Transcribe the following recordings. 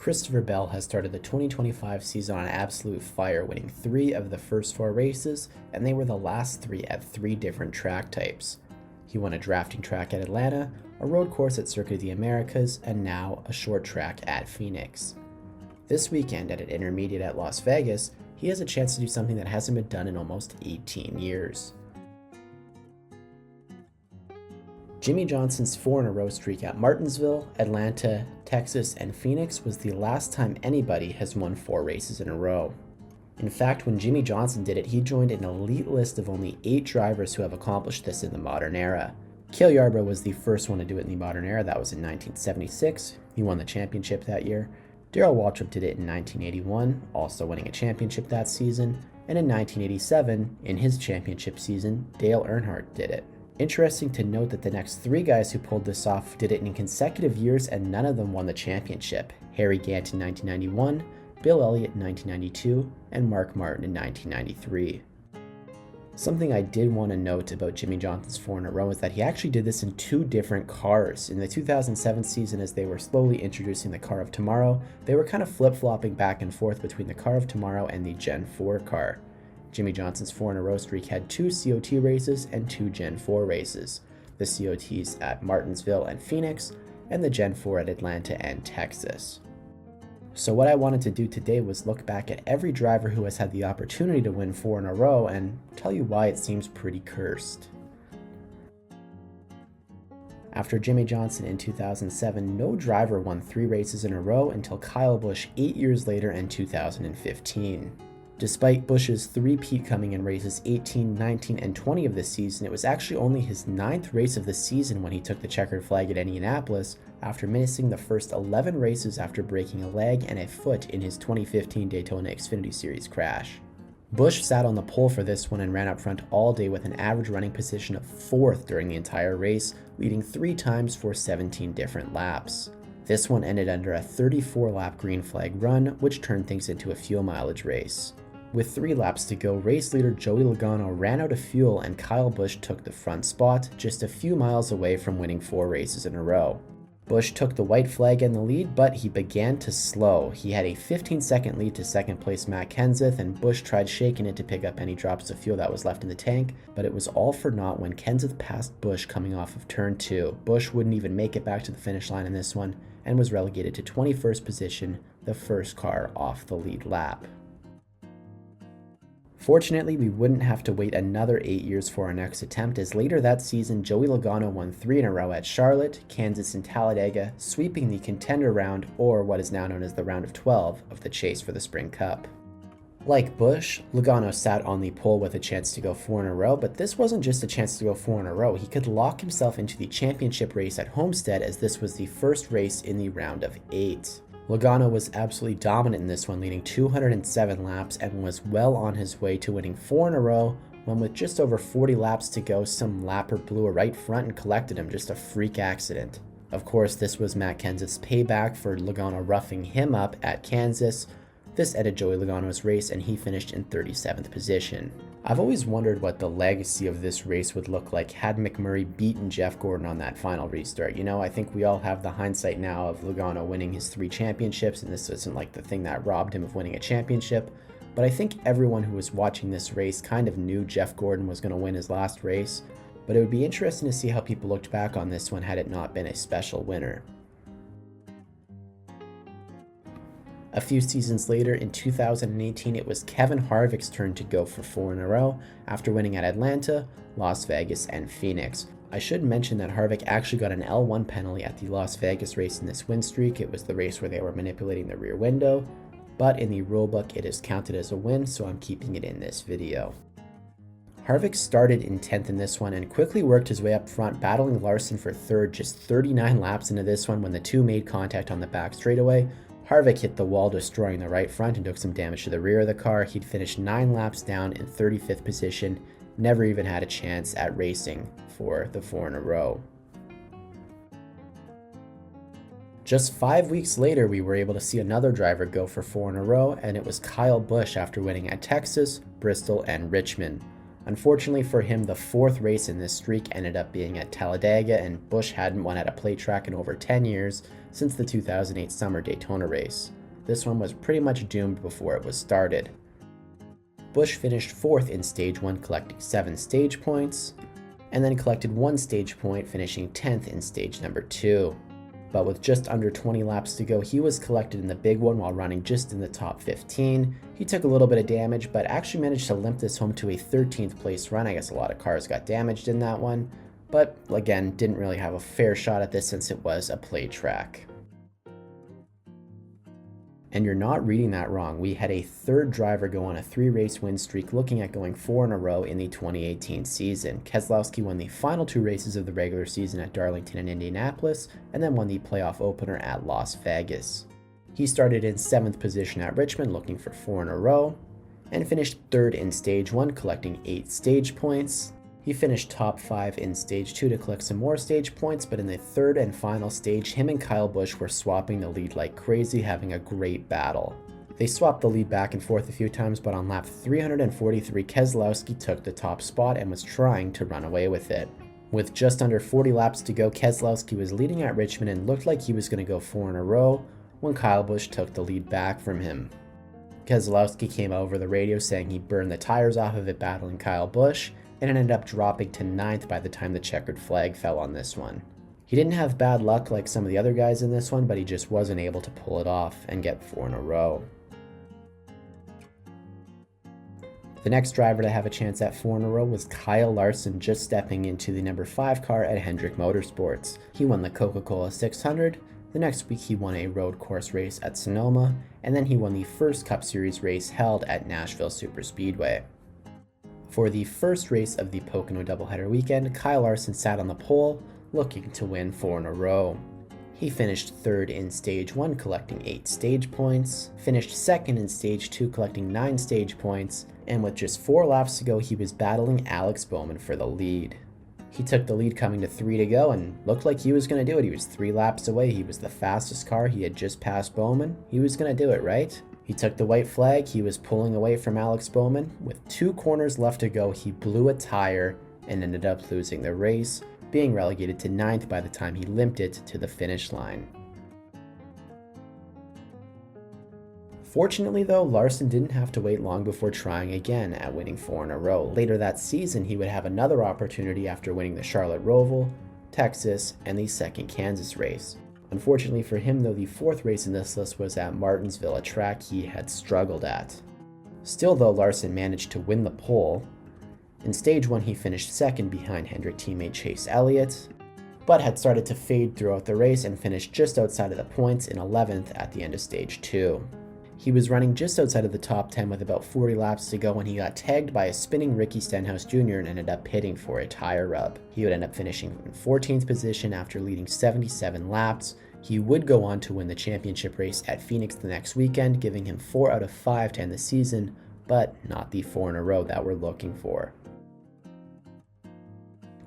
Christopher Bell has started the 2025 season on absolute fire, winning 3 of the first 4 races, and they were the last 3 at 3 different track types. He won a drafting track at Atlanta, a road course at Circuit of the Americas, and now a short track at Phoenix. This weekend at an intermediate at Las Vegas, he has a chance to do something that hasn't been done in almost 18 years. Jimmie Johnson's 4-in-a-row streak at Martinsville, Atlanta, Texas, and Phoenix was the last time anybody has won 4 races in a row. In fact, when Jimmie Johnson did it, he joined an elite list of only 8 drivers who have accomplished this in the modern era. Cale Yarborough was the first one to do it in the modern era. That was in 1976. He won the championship that year. Darrell Waltrip did it in 1981, also winning a championship that season. And in 1987, in his championship season, Dale Earnhardt did it. Interesting to note that the next 3 guys who pulled this off did it in consecutive years, and none of them won the championship. Harry Gant in 1991, Bill Elliott in 1992, and Mark Martin in 1993. Something I did want to note about Jimmie Johnson's 4-in-a-row is that he actually did this in 2 different cars. In the 2007 season, as they were slowly introducing the Car of Tomorrow, they were kind of flip-flopping back and forth between the Car of Tomorrow and the Gen 4 car. Jimmie Johnson's 4-in-a-row streak had 2 COT races and 2 Gen 4 races, the COTs at Martinsville and Phoenix, and the Gen 4 at Atlanta and Texas. So what I wanted to do today was look back at every driver who has had the opportunity to win 4 in a row and tell you why it seems pretty cursed. After Jimmie Johnson in 2007, no driver won 3 races in a row until Kyle Busch 8 years later in 2015. Despite Busch's 3-peat coming in races 18, 19, and 20 of this season, it was actually only his 9th race of the season when he took the checkered flag at Indianapolis after missing the first 11 races after breaking a leg and a foot in his 2015 Daytona Xfinity Series crash. Busch sat on the pole for this one and ran up front all day with an average running position of 4th during the entire race, leading 3 times for 17 different laps. This one ended under a 34-lap green flag run, which turned things into a fuel mileage race. With 3 laps to go, race leader Joey Logano ran out of fuel and Kyle Busch took the front spot, just a few miles away from winning 4 races in a row. Busch took the white flag in the lead, but he began to slow. He had a 15-second lead to second place Matt Kenseth, and Busch tried shaking it to pick up any drops of fuel that was left in the tank, but it was all for naught when Kenseth passed Busch coming off of turn 2. Busch wouldn't even make it back to the finish line in this one, and was relegated to 21st position, the first car off the lead lap. Fortunately, we wouldn't have to wait another 8 years for our next attempt, as later that season, Joey Logano won 3 in a row at Charlotte, Kansas, and Talladega, sweeping the contender round, or what is now known as the round of 12, of the chase for the Spring Cup. Like Busch, Logano sat on the pole with a chance to go 4 in a row, but this wasn't just a chance to go 4 in a row. He could lock himself into the championship race at Homestead, as this was the first race in the round of 8. Logano was absolutely dominant in this one, leading 207 laps and was well on his way to winning 4 in a row, when with just over 40 laps to go, some lapper blew a right front and collected him, just a freak accident. Of course, this was Matt Kenseth's payback for Logano roughing him up at Kansas. This ended Joey Logano's race and he finished in 37th position. I've always wondered what the legacy of this race would look like had McMurray beaten Jeff Gordon on that final restart. You know, I think we all have the hindsight now of Logano winning his 3 championships, and this isn't like the thing that robbed him of winning a championship, but I think everyone who was watching this race kind of knew Jeff Gordon was going to win his last race, but it would be interesting to see how people looked back on this one had it not been a special winner. A few seasons later, in 2018, it was Kevin Harvick's turn to go for 4 in a row after winning at Atlanta, Las Vegas, and Phoenix. I should mention that Harvick actually got an L1 penalty at the Las Vegas race in this win streak. It was the race where they were manipulating the rear window, but in the rulebook it is counted as a win, so I'm keeping it in this video. Harvick started in 10th in this one and quickly worked his way up front, battling Larson for 3rd just 39 laps into this one when the 2 made contact on the back straightaway. Harvick hit the wall, destroying the right front and took some damage to the rear of the car. He'd finished 9 laps down in 35th position, never even had a chance at racing for the 4 in a row. Just 5 weeks later, we were able to see another driver go for 4 in a row, and it was Kyle Busch after winning at Texas, Bristol, and Richmond. Unfortunately for him, the fourth race in this streak ended up being at Talladega, and Busch hadn't won at a plate track in over 10 years since the 2008 summer Daytona race. This one was pretty much doomed before it was started. Busch finished fourth in stage 1, collecting 7 stage points, and then collected 1 stage point, finishing 10th in stage number 2. But with just under 20 laps to go, he was collected in the big one while running just in the top 15. He took a little bit of damage, but actually managed to limp this home to a 13th place run. I guess a lot of cars got damaged in that one, but again, didn't really have a fair shot at this since it was a play track. And you're not reading that wrong. We had a third driver go on a 3-race win streak, looking at going 4 in a row in the 2018 season. Keselowski won the final 2 races of the regular season at Darlington and Indianapolis, and then won the playoff opener at Las Vegas. He started in 7th position at Richmond, looking for 4 in a row, and finished 3rd in stage 1, collecting 8 stage points. He finished top 5 in stage 2 to collect some more stage points, but in the 3rd and final stage, him and Kyle Busch were swapping the lead like crazy, having a great battle. They swapped the lead back and forth a few times, but on lap 343, Keselowski took the top spot and was trying to run away with it. With just under 40 laps to go, Keselowski was leading at Richmond and looked like he was going to go 4 in a row when Kyle Busch took the lead back from him. Keselowski came over the radio saying he burned the tires off of it battling Kyle Busch, and ended up dropping to 9th by the time the checkered flag fell on this one. He didn't have bad luck like some of the other guys in this one, but he just wasn't able to pull it off and get 4 in a row. The next driver to have a chance at 4 in a row was Kyle Larson, just stepping into the number 5 car at Hendrick Motorsports. He won the Coca-Cola 600, the next week he won a road course race at Sonoma, and then he won the first Cup Series race held at Nashville Super Speedway. For the first race of the Pocono doubleheader weekend, Kyle Larson sat on the pole, looking to win 4 in a row. He finished 3rd in stage 1, collecting 8 stage points, finished 2nd in stage 2, collecting 9 stage points, and with just 4 laps to go, he was battling Alex Bowman for the lead. He took the lead coming to 3 to go and looked like he was going to do it. He was 3 laps away. He was the fastest car. He had just passed Bowman. He was going to do it, right? He took the white flag. He was pulling away from Alex Bowman. With 2 corners left to go, he blew a tire and ended up losing the race, being relegated to 9th by the time he limped it to the finish line. Fortunately though, Larson didn't have to wait long before trying again at winning 4 in a row. Later that season, he would have another opportunity after winning the Charlotte Roval, Texas, and the 2nd Kansas race. Unfortunately for him though, the 4th race in this list was at Martinsville, a track he had struggled at. Still though, Larson managed to win the pole. In stage 1 he finished 2nd behind Hendrick teammate Chase Elliott, but had started to fade throughout the race and finished just outside of the points in 11th at the end of stage 2. He was running just outside of the top 10 with about 40 laps to go when he got tagged by a spinning Ricky Stenhouse Jr. and ended up pitting for a tire rub. He would end up finishing in 14th position after leading 77 laps. He would go on to win the championship race at Phoenix the next weekend, giving him 4 out of 5 to end the season, but not the 4 in a row that we're looking for.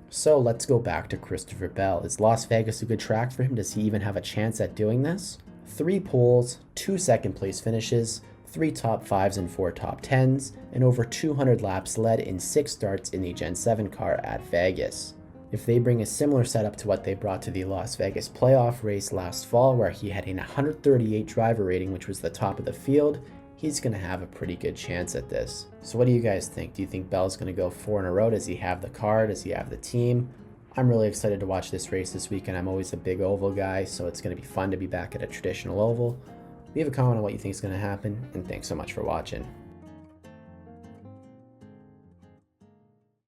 So let's go back to Christopher Bell. Is Las Vegas a good track for him? Does he even have a chance at doing this? 3 poles, 2 second place finishes, 3 top 5s and 4 top 10s, and over 200 laps led in 6 starts in the Gen 7 car at Vegas. If they bring a similar setup to what they brought to the Las Vegas playoff race last fall, where he had a 138 driver rating, which was the top of the field, he's going to have a pretty good chance at this. So what do you guys think? Do you think Bell's going to go 4 in a row? Does he have the car? Does he have the team? I'm really excited to watch this race this weekend. I'm always a big oval guy, so it's going to be fun to be back at a traditional oval. Leave a comment on what you think is going to happen, and thanks so much for watching.